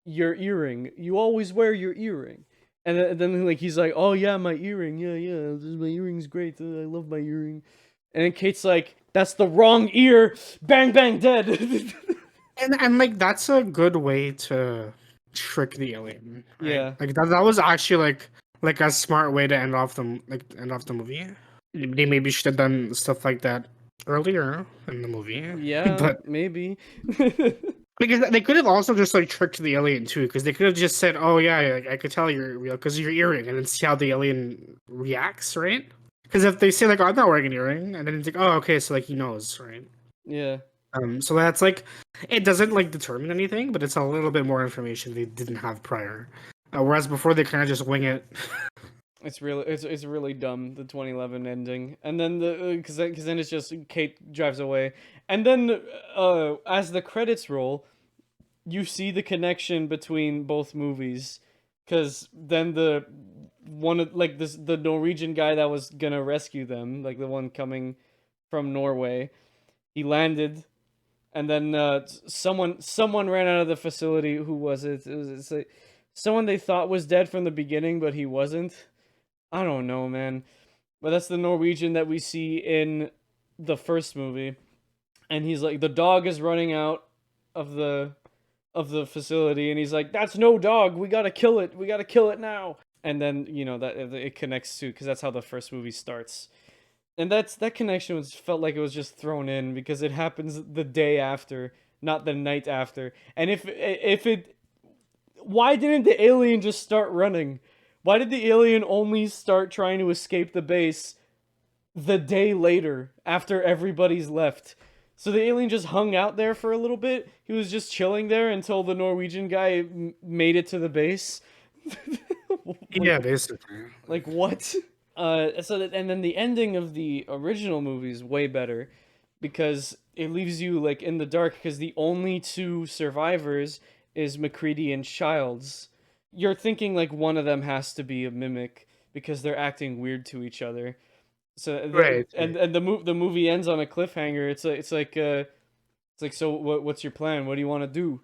Speaker 1: Your earring. You always wear your earring." And then like he's like, "Oh yeah, my earring. Yeah. My earring's great. I love my earring." And then Kate's like, "That's the wrong ear. Bang bang dead."
Speaker 2: And like that's a good way to trick the alien. Right?
Speaker 1: Yeah.
Speaker 2: Like that was actually like a smart way to end off the movie. They maybe should have done stuff like that earlier in the movie.
Speaker 1: Yeah,
Speaker 2: but
Speaker 1: maybe.
Speaker 2: because they could have also just like tricked the alien too, because they could have just said, "Oh yeah, I could tell you're real because of your earring," and then see how the alien reacts, right? Because if they say like, "Oh, I'm not wearing an earring," and then it's like, "Oh, okay," so like he knows, right?
Speaker 1: Yeah.
Speaker 2: So that's like, it doesn't like determine anything, but it's a little bit more information they didn't have prior. Whereas before they kind of just wing it.
Speaker 1: It's really dumb, the 2011 ending, and then because then it's just Kate drives away, and then as the credits roll, you see the connection between both movies, because then the Norwegian guy that was gonna rescue them, like the one coming from Norway, he landed. And then someone ran out of the facility. Who was it? It's like someone they thought was dead from the beginning, but he wasn't. I don't know, man. But that's the Norwegian that we see in the first movie. And he's like, the dog is running out of the facility, and he's like, "That's no dog. We gotta kill it. We gotta kill it now." And then that it connects to, because that's how the first movie starts. And that connection felt like it was just thrown in because it happens the day after, not the night after. And why didn't the alien just start running? Why did the alien only start trying to escape the base the day later after everybody's left? So the alien just hung out there for a little bit. He was just chilling there until the Norwegian guy made it to the base.
Speaker 2: Yeah, basically.
Speaker 1: Like what? And then the ending of the original movie is way better because it leaves you like in the dark, because the only two survivors is McCready and Childs. You're thinking like one of them has to be a mimic because they're acting weird to each other. So
Speaker 2: right.
Speaker 1: And the movie ends on a cliffhanger. It's like so what's your plan? What do you want to do?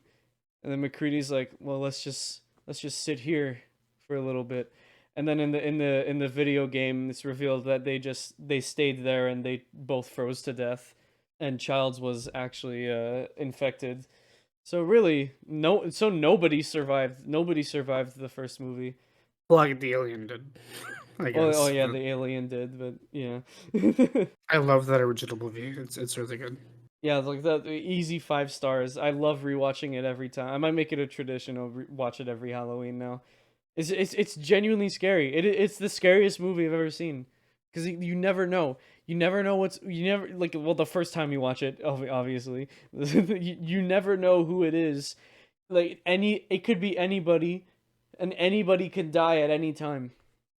Speaker 1: And then McCready's like, "Well, let's just sit here for a little bit." And then in the video game, it's revealed that they stayed there and they both froze to death, and Childs was actually infected. So really, nobody survived. Nobody survived the first movie.
Speaker 2: Like the alien did, I guess.
Speaker 1: Oh yeah, the alien did, but yeah.
Speaker 2: I love that original movie. It's really good.
Speaker 1: Yeah, like the easy 5 stars. I love rewatching it every time. I might make it a tradition of watch it every Halloween now. It's genuinely scary. It's the scariest movie I've ever seen, because you never know. You never know the first time you watch it, obviously, you never know who it is. Like it could be anybody, and anybody could die at any time.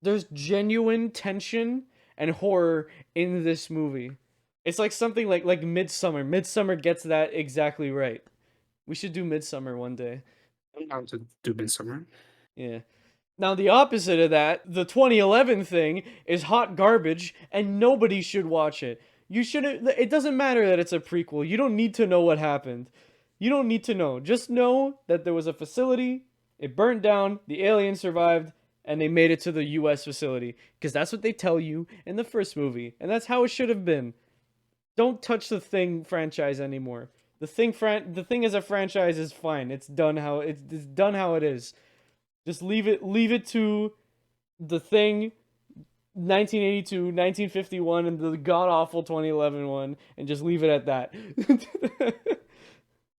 Speaker 1: There's genuine tension and horror in this movie. It's like something like Midsummer. Midsummer gets that exactly right. We should do Midsummer one day.
Speaker 2: I'm down to do Midsummer.
Speaker 1: Yeah. Now, the opposite of that, the 2011 thing, is hot garbage, and nobody should watch it. It doesn't matter that it's a prequel. You don't need to know what happened. You don't need to know. Just know that there was a facility, it burned down, the aliens survived, and they made it to the US facility. Because that's what they tell you in the first movie, and that's how it should have been. Don't touch the Thing franchise anymore. The Thing as a franchise is fine. It's done how it is. Just leave it to The Thing, 1982, 1951, and the god-awful 2011 one, and just leave it at that.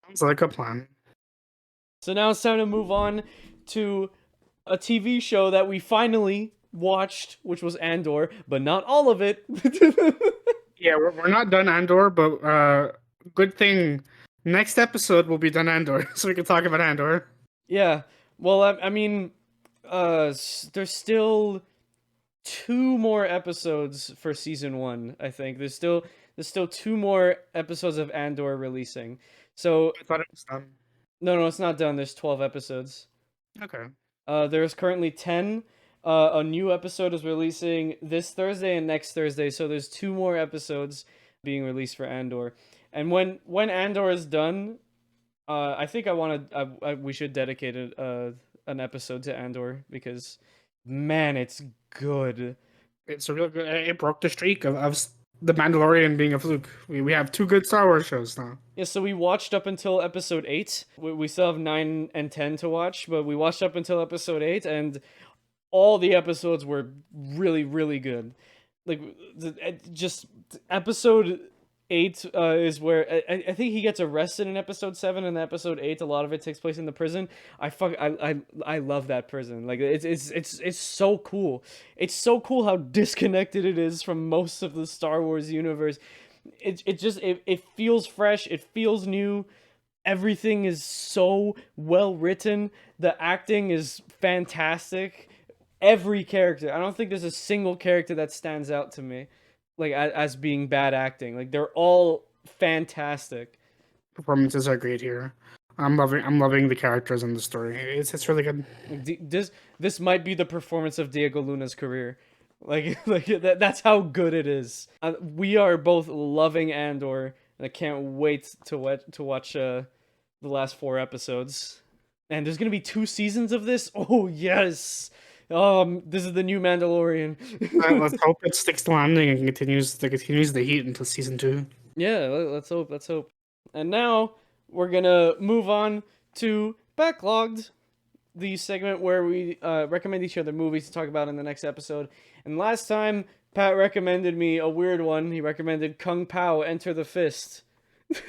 Speaker 2: Sounds like a plan.
Speaker 1: So now it's time to move on to a TV show that we finally watched, which was Andor, but not all of it.
Speaker 2: Yeah, we're not done Andor, but Good thing next episode will be done Andor, so we can talk about Andor.
Speaker 1: Yeah. Well, I mean, there's still 2 more episodes for season 1, I think. There's still 2 more episodes of Andor releasing. So,
Speaker 2: I thought it was done.
Speaker 1: no, it's not done. There's 12 episodes.
Speaker 2: Okay.
Speaker 1: There's currently 10. A new episode is releasing this Thursday and next Thursday, so there's 2 more episodes being released for Andor. And when Andor is done, I think we should dedicate an episode to Andor because, man, it's good.
Speaker 2: It's a real good. It broke the streak of the Mandalorian being a fluke. We have 2 good Star Wars shows now.
Speaker 1: Yeah, so we watched up until episode 8. We still have 9 and 10 to watch, but we watched up until episode 8, and all the episodes were really, really good. Like, just episode 8 is where I think he gets arrested in episode 7, and episode 8 a lot of it takes place in the prison. I love that prison. Like, it's so cool. It's so cool how disconnected it is from most of the Star Wars universe. It feels fresh, it feels new. Everything is so well written. The acting is fantastic. Every character. I don't think there's a single character that stands out to me like as being bad acting. Like, they're all fantastic.
Speaker 2: Performances are great here. I'm loving the characters and the story. It's really good.
Speaker 1: This might be the performance of Diego Luna's career. Like that's how good it is. We are both loving Andor, and I can't wait to watch the last 4 episodes. And there's gonna be 2 seasons of this. Oh yes. This is the new Mandalorian.
Speaker 2: Let's hope it sticks to landing and continues the heat until season 2.
Speaker 1: Yeah, let's hope. Let's hope. And now we're gonna move on to Backloggd, the segment where we recommend each other movies to talk about in the next episode. And last time, Pat recommended me a weird one. He recommended Kung Pow, Enter the Fist.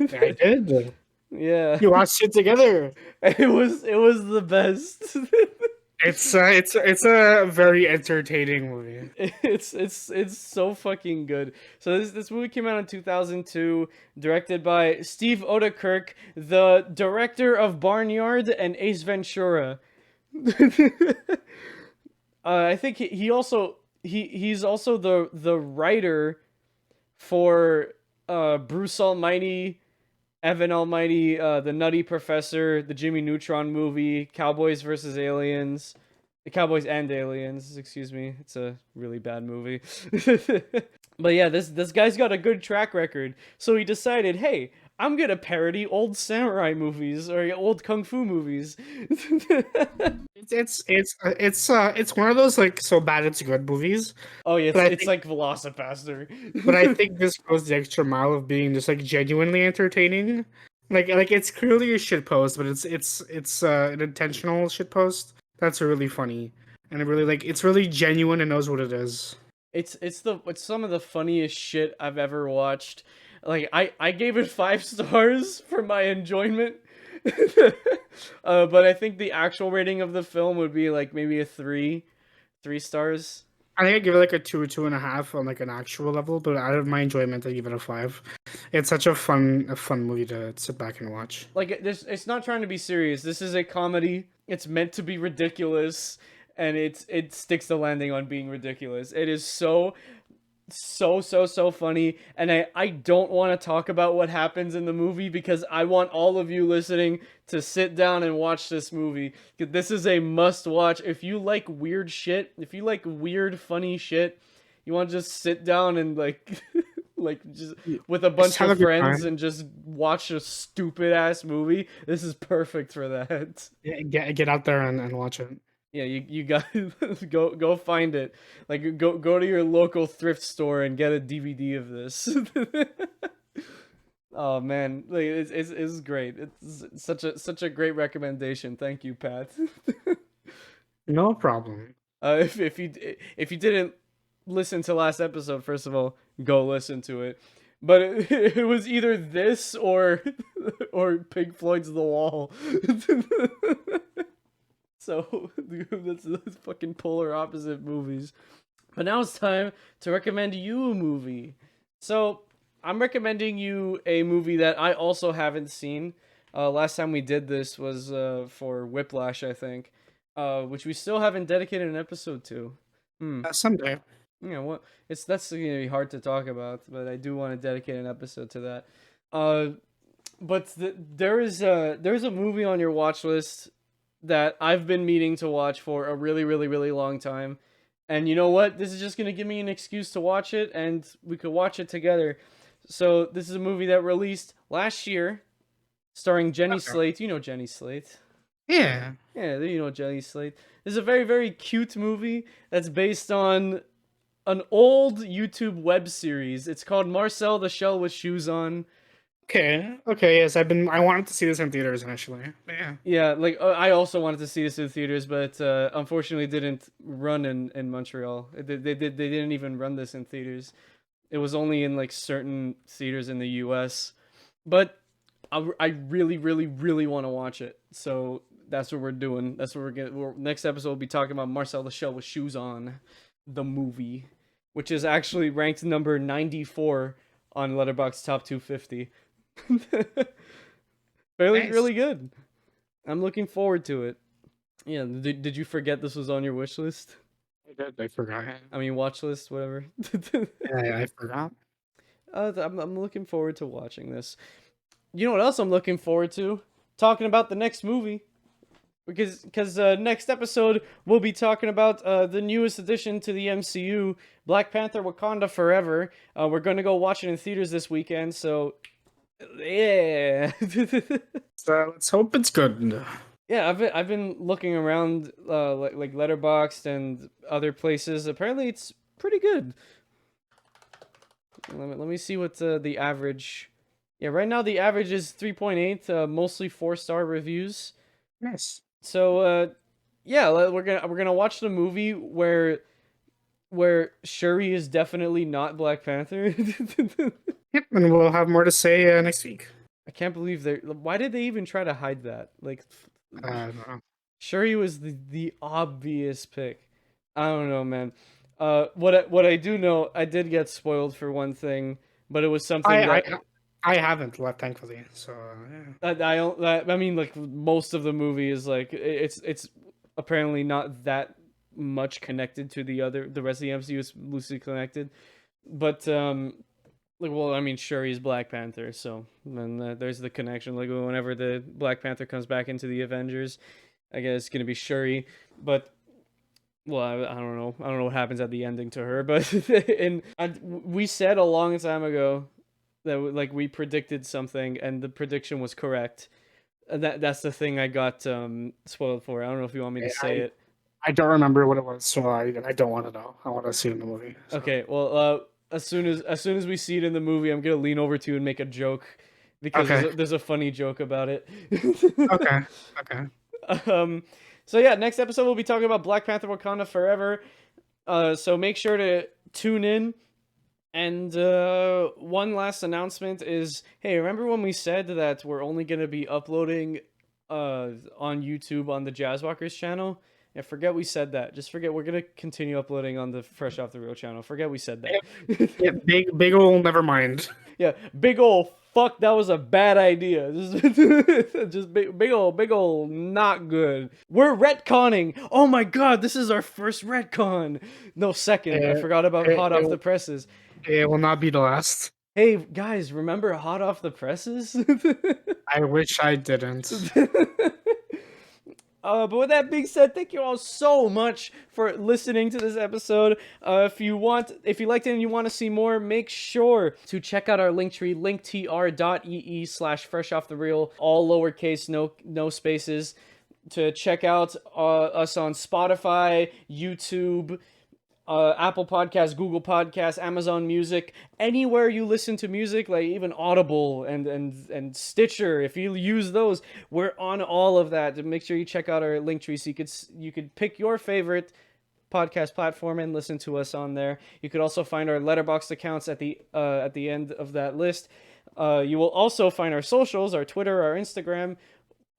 Speaker 2: I did.
Speaker 1: Yeah.
Speaker 2: You watched it together.
Speaker 1: It was the best.
Speaker 2: It's a very entertaining movie.
Speaker 1: It's so fucking good. So this movie came out in 2002, directed by Steve Odekirk, the director of Barnyard and Ace Ventura. I think he's also the writer for Bruce Almighty, Evan Almighty, The Nutty Professor, the Jimmy Neutron movie, Cowboys vs. Aliens, the Cowboys and Aliens, excuse me. It's a really bad movie. But yeah, this guy's got a good track record. So he decided, hey, I'm gonna parody old samurai movies or old kung fu movies.
Speaker 2: It's one of those like so bad it's good movies.
Speaker 1: Oh yeah,
Speaker 2: But I
Speaker 1: it's
Speaker 2: think-
Speaker 1: like Velocipaster.
Speaker 2: But I think this goes the extra mile of being just like genuinely entertaining. Like it's clearly a shit post, but it's an intentional shit post that's really funny and it's really genuine and knows what it is.
Speaker 1: It's some of the funniest shit I've ever watched. Like, I gave it 5 stars for my enjoyment. But I think the actual rating of the film would be like maybe a 3 stars.
Speaker 2: I think I give it like a 2.5 on like an actual level, but out of my enjoyment, I give it a 5. It's such a fun movie to sit back and watch.
Speaker 1: Like, it's not trying to be serious. This is a comedy. It's meant to be ridiculous, and it sticks the landing on being ridiculous. It is so funny, and I don't want to talk about what happens in the movie because I want all of you listening to sit down and watch this movie. This is a must watch. If you like weird shit, if you like weird funny shit, you want to just sit down and like like just with a bunch
Speaker 2: have
Speaker 1: of
Speaker 2: a good
Speaker 1: friends
Speaker 2: time.
Speaker 1: and just watch a stupid ass movie. This is perfect for that.
Speaker 2: Yeah, get out there and watch it.
Speaker 1: Yeah, you got go find it. Like go to your local thrift store and get a DVD of this. Oh man, like it's great. It's such a great recommendation. Thank you, Pat.
Speaker 2: No problem.
Speaker 1: If you didn't listen to last episode, first of all, go listen to it. But it was either this or Pink Floyd's The Wall. So that's fucking polar opposite movies. But now it's time to recommend you a movie. So I'm recommending you a movie that I also haven't seen. Last time we did this was for Whiplash, I think, which we still haven't dedicated an episode to. Hmm.
Speaker 2: Someday.
Speaker 1: Yeah, what that's gonna be hard to talk about, but I do want to dedicate an episode to that. But there's a movie on your watch list that I've been meaning to watch for a really, really, really long time. And you know what? This is just gonna give me an excuse to watch it, and we could watch it together. So this is a movie that released last year, starring Jenny
Speaker 2: Okay.
Speaker 1: Slate. You know Jenny Slate.
Speaker 2: Yeah.
Speaker 1: Yeah, you know Jenny Slate. This is a very, very cute movie that's based on an old YouTube web series. It's called Marcel the Shell with Shoes On.
Speaker 2: Okay. Okay. Yes, I wanted to see this in theaters initially. Yeah.
Speaker 1: Yeah, like I also wanted to see this in theaters, but unfortunately it didn't run in Montreal. They didn't even run this in theaters. It was only in like certain theaters in the U.S. But I really, really, really want to watch it. So that's what we're doing. That's what we're getting. Next episode we'll be talking about Marcel the Shell with Shoes On, the movie, which is actually ranked number 94 on Letterboxd Top 250. Really,
Speaker 2: Nice.
Speaker 1: really good. I'm looking forward to it. Yeah, did you forget this was on your wish list?
Speaker 2: I forgot.
Speaker 1: I mean, watch list, whatever.
Speaker 2: Yeah, I forgot.
Speaker 1: I'm looking forward to watching this. You know what else I'm looking forward to? Talking about the next movie. Because next episode we'll be talking about the newest addition to the MCU, Black Panther: Wakanda Forever. We're gonna go watch it in theaters this weekend, so yeah.
Speaker 2: So let's hope it's good.
Speaker 1: Yeah, I've been looking around like Letterboxd and other places. Apparently, it's pretty good. Let me see what the average. Yeah, right now the average is 3.8, mostly 4-star reviews.
Speaker 2: Nice.
Speaker 1: So yeah, we're gonna watch the movie where Shuri is definitely not Black Panther.
Speaker 2: Yep, and we'll have more to say next week.
Speaker 1: I can't believe they. Why did they even try to hide that? Like,
Speaker 2: I don't know.
Speaker 1: Shuri was the obvious pick. I don't know, man. What I do know, I did get spoiled for one thing, but it was something
Speaker 2: I haven't left, thankfully. So yeah.
Speaker 1: I mean, like most of the movie is like it's apparently not that much connected to the rest of the MCU. Is loosely connected, but like, well, I mean, Shuri's Black Panther, so then there's the connection. Like whenever the Black Panther comes back into the Avengers, I guess it's gonna be Shuri, but. Well, I don't know. I don't know what happens at the ending to her, but we said a long time ago that like we predicted something and the prediction was correct. That's the thing I got spoiled for. I don't know if you want me to say it.
Speaker 2: I don't remember what it was, so I don't want to know. I want to see it in the movie. So.
Speaker 1: Okay, well, as soon as we see it in the movie, I'm gonna lean over to you and make a joke because there's a funny joke about it.
Speaker 2: Okay. Okay.
Speaker 1: So yeah, next episode we'll be talking about Black Panther: Wakanda Forever. So make sure to tune in. And one last announcement is, hey, remember when we said that we're only gonna be uploading on YouTube on the Jazzwalkers channel? Yeah, forget we said that. Just forget. We're gonna continue uploading on the Fresh Off the Reel channel. Forget we said that.
Speaker 2: Yeah, big ol' never mind.
Speaker 1: Yeah, big ol' fuck. That was a bad idea. Just big ol' not good. We're retconning. Oh my god, this is our first retcon. No, second. I forgot about hot off the presses.
Speaker 2: It will not be the last.
Speaker 1: Hey guys, remember hot off the presses?
Speaker 2: I wish I didn't.
Speaker 1: But with that being said, thank you all so much for listening to this episode. If you liked it and you want to see more, make sure to check out our Linktree, linktr.ee/freshoffthereel, all lowercase, no spaces, to check out us on Spotify, YouTube, Apple Podcasts, Google Podcasts, Amazon Music, anywhere you listen to music, like even Audible and Stitcher. If you use those, we're on all of that. Make sure you check out our Linktree so you could pick your favorite podcast platform and listen to us on there. You could also find our Letterboxd accounts at the end of that list. You will also find our socials, our Twitter, our Instagram.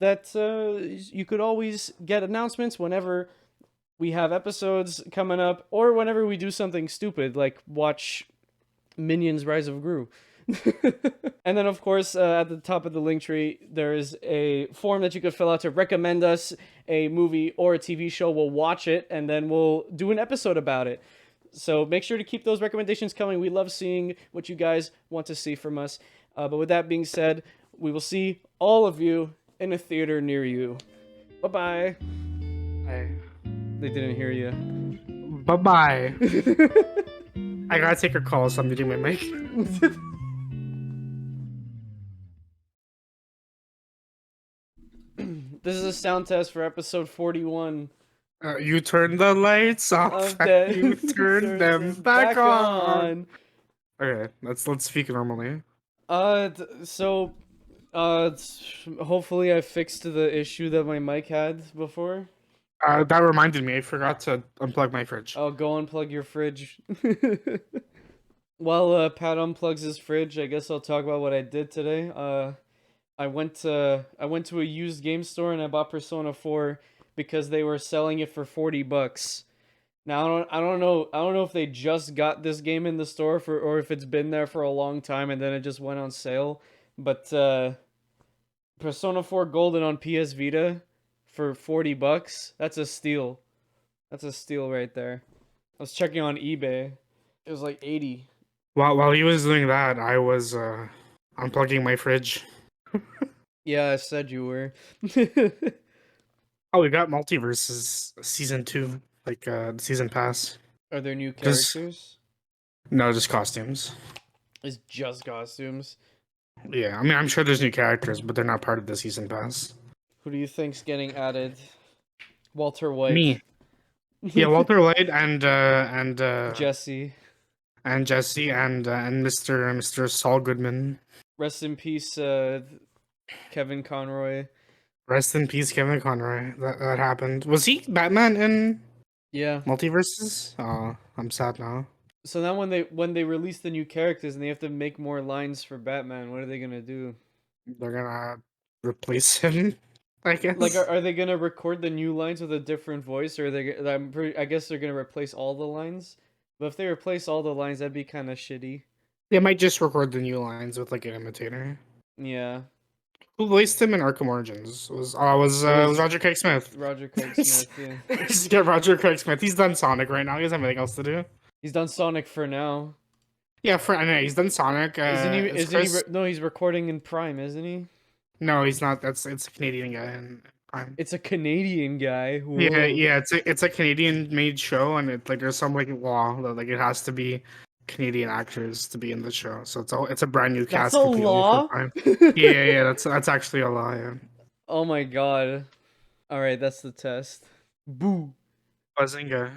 Speaker 1: That you could always get announcements whenever we have episodes coming up, or whenever we do something stupid, like watch Minions Rise of Gru. And then, of course, at the top of the link tree, there is a form that you could fill out to recommend us a movie or a TV show. We'll watch it, and then we'll do an episode about it. So make sure to keep those recommendations coming. We love seeing what you guys want to see from us. But with that being said, we will see all of you in a theater near you. Bye-bye.
Speaker 2: Hey.
Speaker 1: They didn't hear you.
Speaker 2: Bye-bye. I gotta take a call, so I'm muting my mic.
Speaker 1: This is a sound test for episode 41.
Speaker 2: You turn the lights off and you turn them back on. Okay, let's speak normally.
Speaker 1: Hopefully I fixed the issue that my mic had before.
Speaker 2: That reminded me, I forgot to unplug my fridge.
Speaker 1: Oh, go unplug your fridge. While Pat unplugs his fridge, I guess I'll talk about what I did today. I went to a used game store and I bought Persona 4 because they were selling it for $40. Now I don't know if they just got this game in the store or if it's been there for a long time and then it just went on sale. But Persona 4 Golden on PS Vita for $40, that's a steal. That's a steal right there. I was checking on eBay. It was like 80.
Speaker 2: While he was doing that, I was unplugging my fridge.
Speaker 1: Yeah, I said you were.
Speaker 2: Oh, we got Multiverses season 2, like season pass.
Speaker 1: Are there new characters?
Speaker 2: No, just costumes.
Speaker 1: It's just costumes.
Speaker 2: Yeah, I mean, I'm sure there's new characters, but they're not part of the season pass.
Speaker 1: Who do you think's getting added? Walter White.
Speaker 2: Me. Yeah, Walter White and
Speaker 1: Jesse.
Speaker 2: And Jesse and Mr. Saul Goodman.
Speaker 1: Rest in peace, Kevin Conroy.
Speaker 2: Rest in peace, Kevin Conroy. That happened. Was he Batman in Multiverses? Oh, I'm sad now.
Speaker 1: So now when they release the new characters and they have to make more lines for Batman, what are they gonna do?
Speaker 2: They're gonna replace him, I guess.
Speaker 1: Like, are they gonna record the new lines with a different voice, or are they? I guess they're gonna replace all the lines. But if they replace all the lines, that'd be kind of shitty.
Speaker 2: They might just record the new lines with like an imitator.
Speaker 1: Yeah.
Speaker 2: Who voiced him in Arkham Origins? Was Roger Craig Smith.
Speaker 1: Roger Craig Smith, yeah.
Speaker 2: Just get Roger Craig Smith. He's done Sonic right now. He doesn't have anything else to do.
Speaker 1: He's done Sonic for now.
Speaker 2: Yeah, I know he's done Sonic.
Speaker 1: No, he's recording in Prime, isn't he?
Speaker 2: No, he's not. It's a Canadian guy in Prime.
Speaker 1: It's a Canadian guy. Whoa.
Speaker 2: Yeah. It's a Canadian made show, and it like there's some like law that like it has to be Canadian actors to be in the show. So it's a brand new cast.
Speaker 1: That's a law?
Speaker 2: Yeah. That's actually a law. Yeah.
Speaker 1: Oh my god. All right, that's the test. Boo.
Speaker 2: Bazinga.